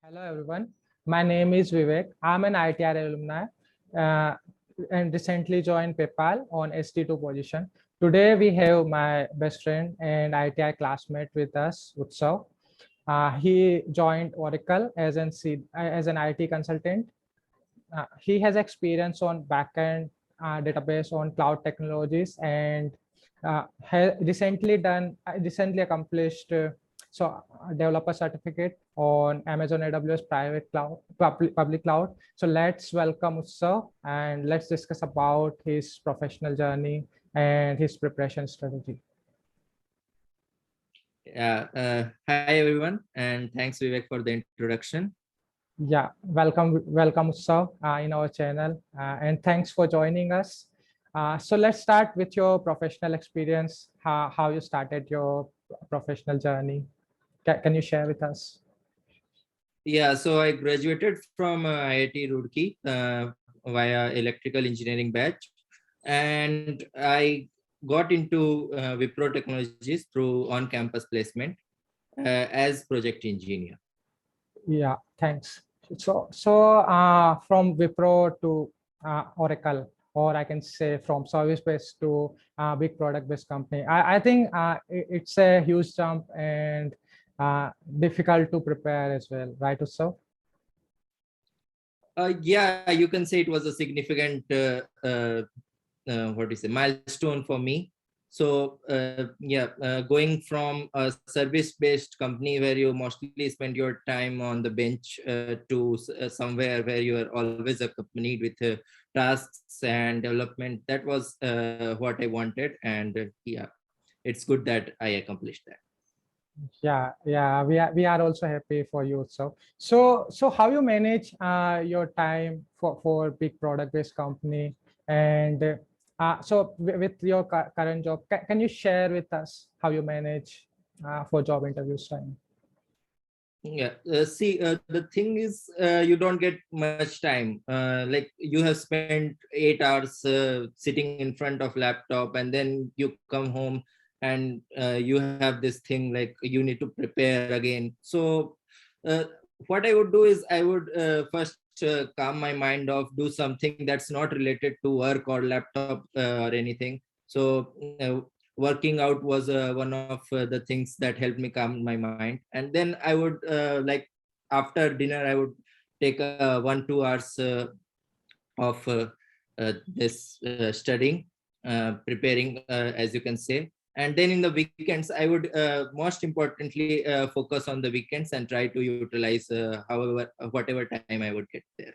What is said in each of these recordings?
Hello everyone, my name is Vivek. I'm an IITR alumni uh, and recently joined PayPal on SDE position. Today we have my best friend and IITR classmate with us, Utsav. He joined Oracle as an IT consultant. He has experience on backend database on cloud technologies and recently accomplished developer certificate on Amazon AWS private cloud, public cloud. So let's welcome Utsav and let's discuss about his professional journey and his preparation strategy. Yeah, hi everyone, and thanks Vivek for the introduction. Yeah, welcome Utsav in our channel and thanks for joining us. So let's start with your professional experience, how you started your professional journey. Can you share with us? Yeah, so I graduated from IIT Roorkee via electrical engineering batch, and I got into Wipro Technologies through on-campus placement as project engineer. Yeah, thanks. So from Wipro to Oracle, or I can say from service-based to big product-based company. I think it's a huge jump and difficult to prepare as well, right, Utsav? Yeah, you can say it was a significant what do you say, milestone for me. So going from a service-based company where you mostly spend your time on the bench to somewhere where you are always accompanied with tasks and development, that was what I wanted, and yeah, it's good that I accomplished that. Yeah, we are also happy for you. So how you manage your time for big product based company, and with your current job, can you share with us how you manage for job interviews time? Yeah, see, the thing is, you don't get much time. Like you have spent 8 hours sitting in front of laptop, and then you come home and you have this thing like you need to prepare again. So, what I would do is I would first calm my mind off, do something that's not related to work or laptop or anything. So, working out was one of the things that helped me calm my mind, and then I would like after dinner I would take 1-2 hours of this studying, preparing, as you can say. And then in the weekends I would most importantly focus on the weekends and try to utilize however whatever time I would get there.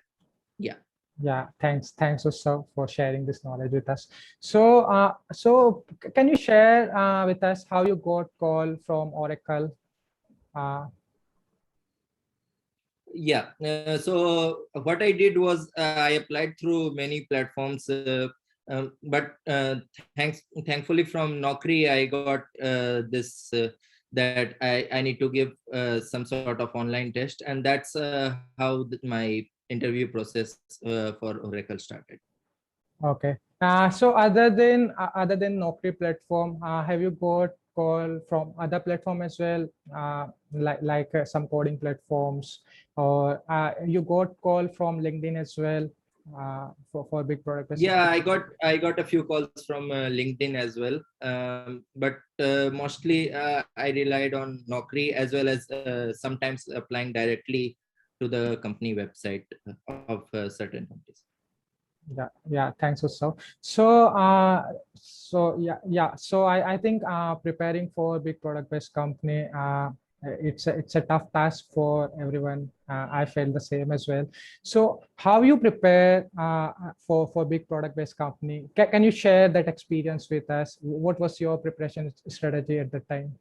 Yeah. Yeah, thanks also for sharing this knowledge with us. So can you share with us how you got call from Oracle? Uh, Yeah, so what I did was I applied through many platforms, but thankfully from Naukri I got this that I need to give some sort of online test, and that's how my interview process for Oracle started. Okay. So other than Naukri platform, have you got call from other platform as well, like some coding platforms, or you got call from LinkedIn as well for big product based Yeah, company? I got a few calls from LinkedIn as well, but mostly I relied on Naukri as well as sometimes applying directly to the company website of certain companies. Yeah. Thanks also. So I think preparing for big product based company, it's a tough task for everyone. I felt the same as well. So how you prepare for big product based company? Can you share that experience with us? What was your preparation strategy at the time?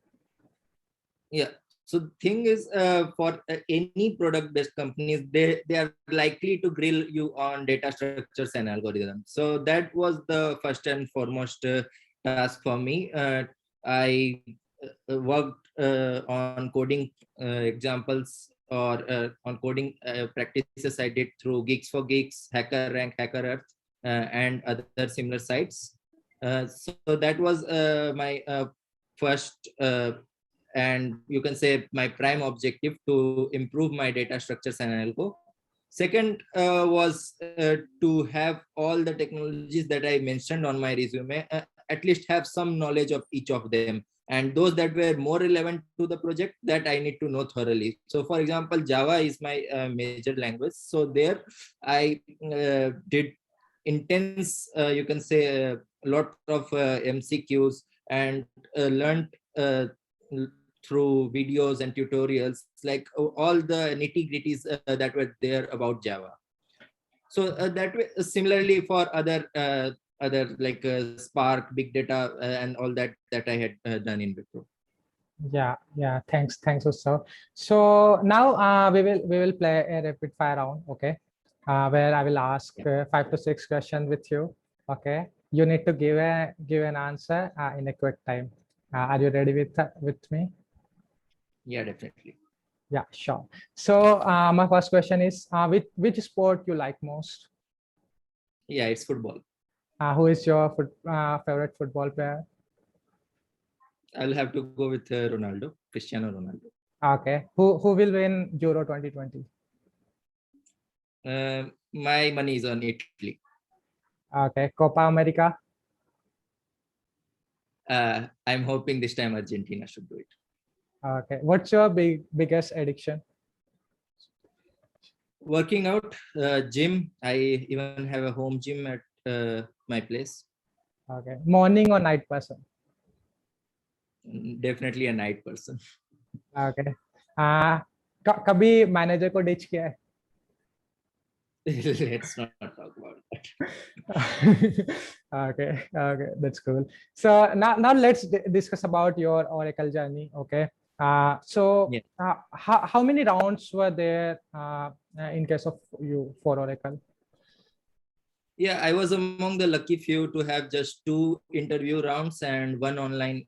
Yeah. So the thing is, for any product-based companies, they are likely to grill you on data structures and algorithms. So that was the first and foremost task for me. I worked on coding examples or on coding practices I did through Geeks for Geeks, Hacker Rank, Hacker Earth, and other similar sites. So that was my first and you can say my prime objective to improve my data structures and algo. Second was to have all the technologies that I mentioned on my resume, at least have some knowledge of each of them. And those that were more relevant to the project that I need to know thoroughly. So for example, Java is my major language. So there I did intense, you can say a lot of MCQs and learned through videos and tutorials, like all the nitty gritties that were there about Java. So that way, similarly for other like Spark, big data, and all that I had done in Wipro. Yeah. Thanks, Utsav. So now we will play a rapid fire round, okay? Where I will ask 5 to 6 questions with you, okay? You need to give an answer in a quick time. Are you ready with me? Yeah, definitely. Yeah, sure. So my first question is, which sport you like most? Yeah, it's football. Who is your favorite football player? I'll have to go with Ronaldo, Cristiano Ronaldo. Okay. Who will win Euro 2020? My money is on Italy. Okay. Copa America? I'm hoping this time Argentina should do it. Okay. What's your biggest addiction? Working out, gym. I even have a home gym at my place. Okay. Morning or night person? Definitely a night person. Okay. कभी manager को ditch किया है? Let's not talk about that. Okay, that's cool. So now let's discuss about your Oracle journey. Okay. So yeah. How many rounds were there in case of you for Oracle? Yeah, I was among the lucky few to have just 2 interview rounds and 1 online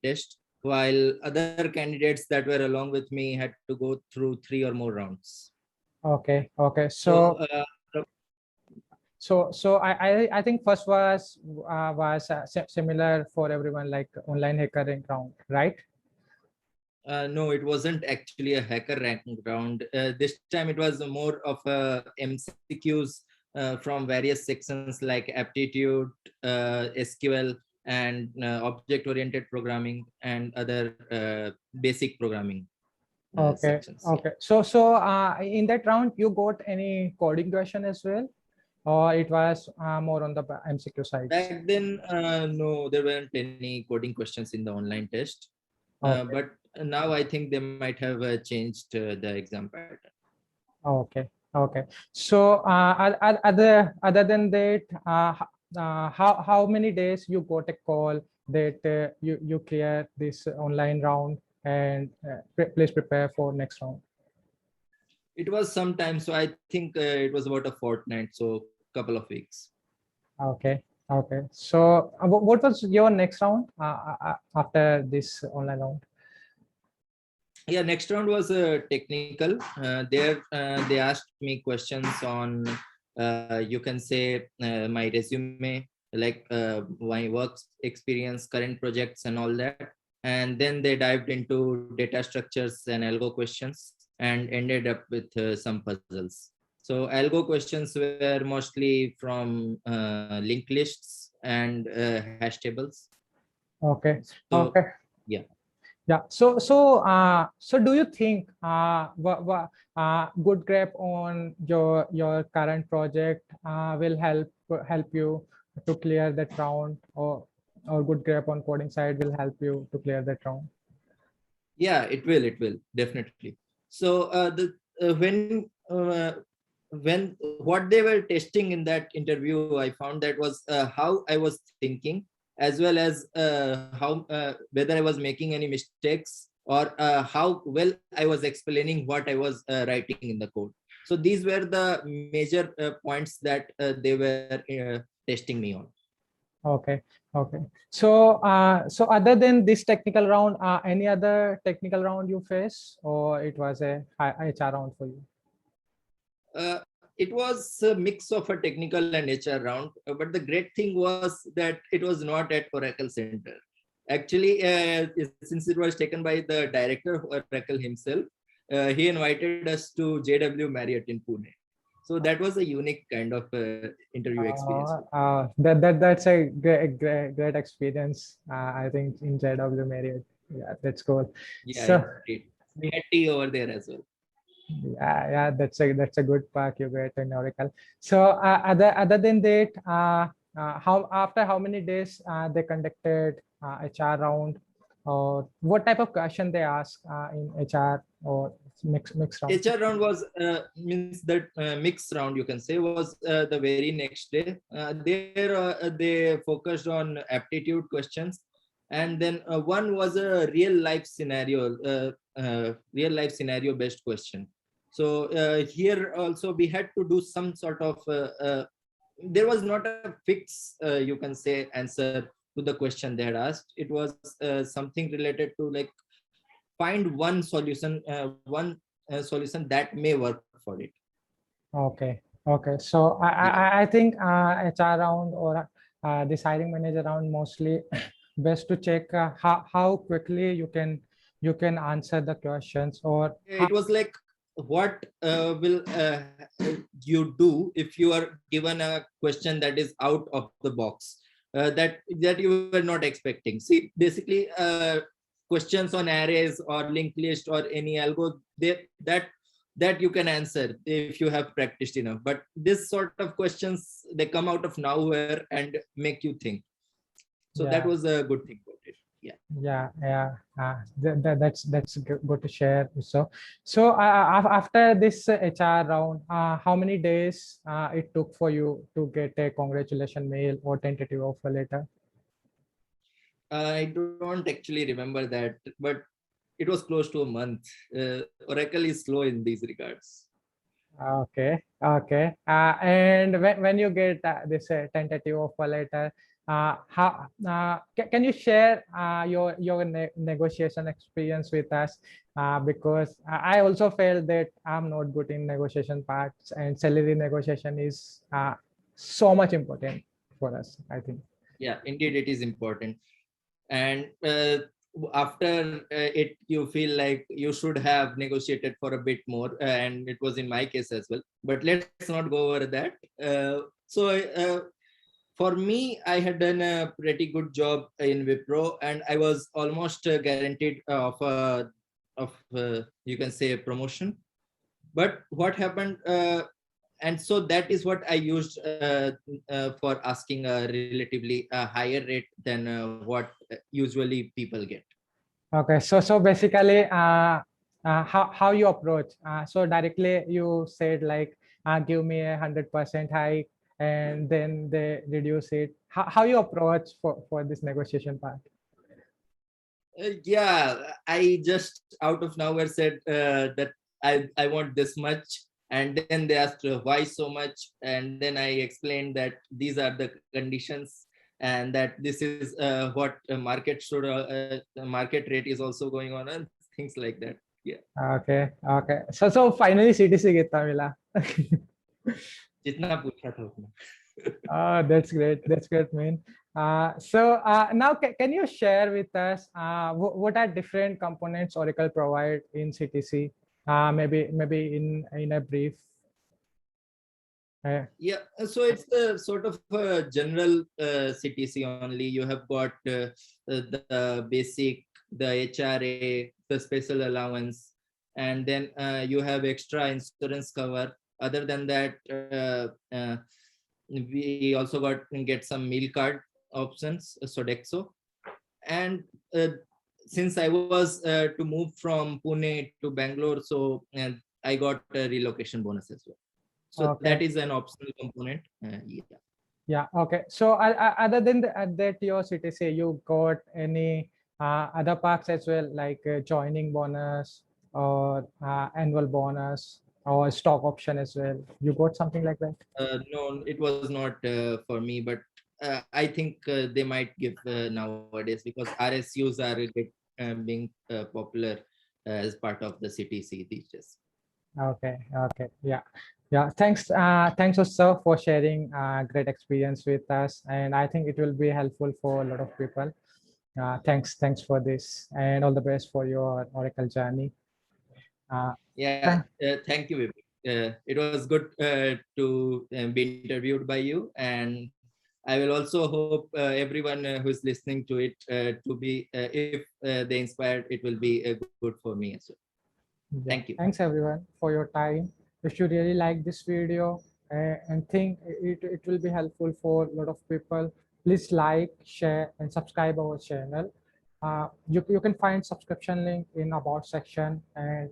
test, while other candidates that were along with me had to go through 3 or more rounds. Okay. So I think first was similar for everyone, like online hacker round, right? No, it wasn't actually a hacker ranking round. This time it was more of a MCQs from various sections like aptitude, SQL, and object-oriented programming and other basic programming sections. Okay. So in that round, you got any coding question as well, or it was more on the MCQ side? Back then, no, there weren't any coding questions in the online test. But now I think they might have changed the exam pattern. Okay. So other than that, how many days you got a call that you clear this online round and please prepare for next round? It was some time, so I think it was about a fortnight, so couple of weeks. Okay. So what was your next round after this online round? Yeah, next round was technical. There they asked me questions on, you can say, my resume, like my work experience, current projects, and all that. And then they dived into data structures and algo questions and ended up with some puzzles. So algo questions were mostly from linked lists and hash tables. Okay. So, yeah. So do you think good grip on your current project will help you to clear that round, or good grip on coding side will help you to clear that round? Yeah, it will definitely. So when what they were testing in that interview, I found that was how I was thinking, as well as how whether I was making any mistakes, or how well I was explaining what I was writing in the code. So these were the major points that they were testing me on. Okay. So other than this technical round, any other technical round you face, or it was a HR round for you? It was a mix of a technical and HR round, but the great thing was that it was not at Oracle Center. Actually, since it was taken by the director of Oracle himself, he invited us to JW Marriott in Pune. So that was a unique kind of interview experience. That's a great experience. I think in JW Marriott. Yeah, that's cool. Yeah, So we had tea over there as well. yeah, that's a good park you get in Oracle. So other than that, how after how many days they conducted HR round, or what type of question they ask in HR or mixed round? HR round was means that mixed round, you can say, was the very next day. There they focused on aptitude questions, and then one was a real life scenario based question. So here also we had to do some sort of there was not a fixed you can say answer to the question they had asked. It was something related to like find one solution, solution that may work for it. Okay. Okay. So I think HR round or this hiring manager round mostly best to check how quickly you can answer the questions, or It was like what will you do if you are given a question that is out of the box, that you were not expecting. See, basically questions on arrays or linked list or any algo, that you can answer if you have practiced enough. But this sort of questions, they come out of nowhere and make you think. So that was a good thing about it. That's good to share. So after this HR round, how many days it took for you to get a congratulation mail or tentative offer letter? I don't actually remember that, but it was close to a month. Oracle is slow in these regards. Okay. And when you get this tentative offer letter, can you share your negotiation experience with us? Because I also felt that I'm not good in negotiation parts, and salary negotiation is so much important for us, I think. Yeah, indeed, it is important. And after it, you feel like you should have negotiated for a bit more, and it was in my case as well. But let's not go over that. For me, I had done a pretty good job in Wipro, and I was almost guaranteed of you can say a promotion. But what happened? And so that is what I used for asking a relatively higher rate than what usually people get. Okay, so basically, how you approach? So directly you said like, give me 100% hike, and then they reduce it. How you approach for this negotiation part? Yeah, I just out of nowhere said that I want this much, and then they asked why so much, and then I explained that these are the conditions, and that this is what market should market rate is also going on, and things like that. Yeah. Okay. So finally CTC कितना मिला? जितना पूछा था उतना. That's great, man. So now can you share with us what are different components Oracle provide in CTC? Maybe in a brief. Yeah, so it's a sort of a general CTC only. You have got the basic, the HRA, the special allowance, and then you have extra insurance cover. Other than that, we also get some meal card options, Sodexo. And since I was to move from Pune to Bangalore, so I got a relocation bonus as well. So that is an optional component. Yeah. Okay. So other than that, your CTC, you got any other perks as well, like joining bonus or annual bonus or stock option as well? You got something like that? No, it was not for me, but I think they might give nowadays, because RSUs are being popular as part of the CTC these days. Okay. Yeah. Thanks, Utsav, for sharing great experience with us, and I think it will be helpful for a lot of people. Thanks for this, and all the best for your Oracle journey. Yeah, thank you, Vivek. It was good to be interviewed by you, and I will also hope everyone who is listening to it to be, if they inspired, it will be good for me as well. Thank you. Thanks everyone for your time. If you really like this video and think it will be helpful for a lot of people, please like, share, and subscribe our channel. You can find subscription link in about section, and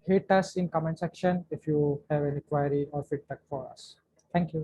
hit us in comment section if you have any query or feedback for us. Thank you.